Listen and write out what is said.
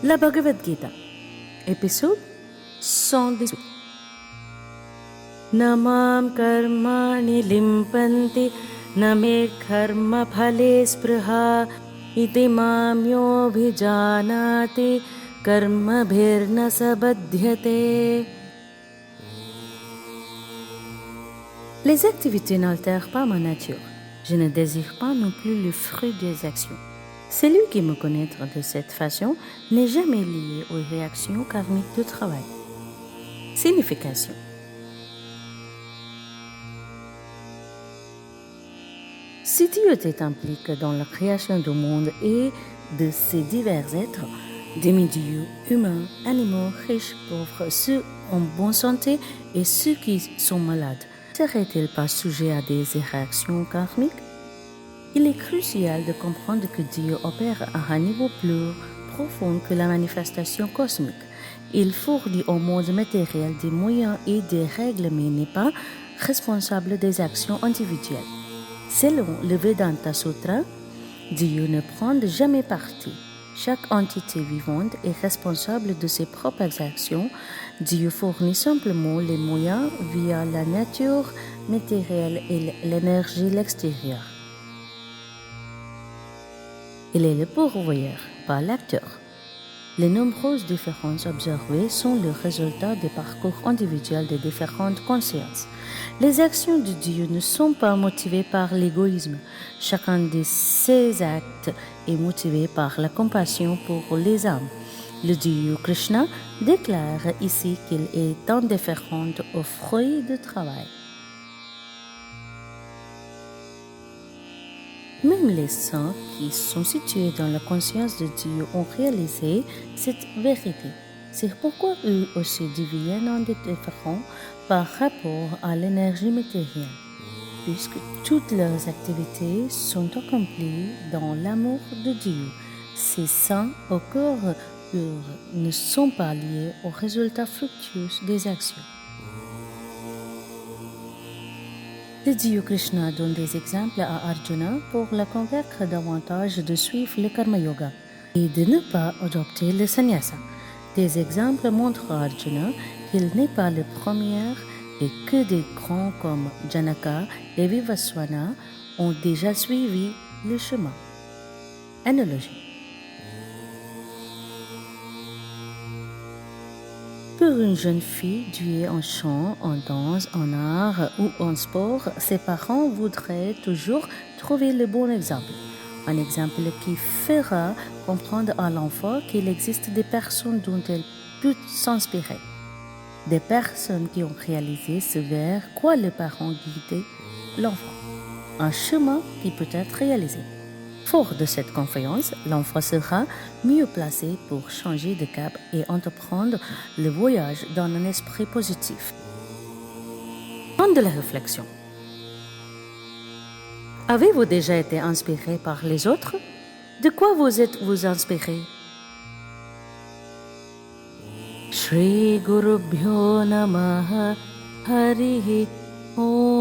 La Bhagavad Gita, épisode 118. Namam karmani limpanti name karma phale spruha iti mam yobhijanati karma bhirna sabadhyate. Les activités n'altèrent pas ma nature. Je ne désire pas non plus le fruit des actions. Celui qui me connaîtra de cette façon n'est jamais lié aux réactions karmiques du travail. Signification. Si Dieu était impliqué dans la création du monde et de ses divers êtres, demi-dieux, humains, animaux, riches, pauvres, ceux en bonne santé et ceux qui sont malades, serait-il pas sujet à des réactions karmiques? Il est crucial de comprendre que Dieu opère à un niveau plus profond que la manifestation cosmique. Il fournit au monde matériel des moyens et des règles, mais n'est pas responsable des actions individuelles. Selon le Vedanta Sutra, Dieu ne prend jamais parti. Chaque entité vivante est responsable de ses propres actions. Dieu fournit simplement les moyens via la nature matérielle et l'énergie extérieure. Il est le pourvoyeur, pas l'acteur. Les nombreuses différences observées sont le résultat des parcours individuels des différentes consciences. Les actions de Dieu ne sont pas motivées par l'égoïsme. Chacun de ses actes est motivé par la compassion pour les âmes. Le Dieu Krishna déclare ici qu'il est indifférent aux fruits du travail. Même les saints qui sont situés dans la conscience de Dieu ont réalisé cette vérité. C'est pourquoi eux aussi deviennent indifférents par rapport à l'énergie matérielle, puisque toutes leurs activités sont accomplies dans l'amour de Dieu. Ces saints au cœur pur ne sont pas liés aux résultats fructueux des actions. Le Dieu Krishna donne des exemples à Arjuna pour le convaincre davantage de suivre le Karma Yoga et de ne pas adopter le sannyasa. Des exemples montrent à Arjuna qu'il n'est pas le premier et que des grands comme Janaka et Vivaswana ont déjà suivi le chemin. Analogie. Pour une jeune fille douée en chant, en danse, en art ou en sport, ses parents voudraient toujours trouver le bon exemple. Un exemple qui fera comprendre à l'enfant qu'il existe des personnes dont elle peut s'inspirer. Des personnes qui ont réalisé ce vers quoi les parents guidaient l'enfant. Un chemin qui peut être réalisé. Fort de cette confiance, l'enfant sera mieux placé pour changer de cap et entreprendre le voyage dans un esprit positif. Temps de la réflexion. Avez-vous déjà été inspiré par les autres? De quoi vous êtes-vous inspiré? Shri Gurubhyo Namaha Harihi Om.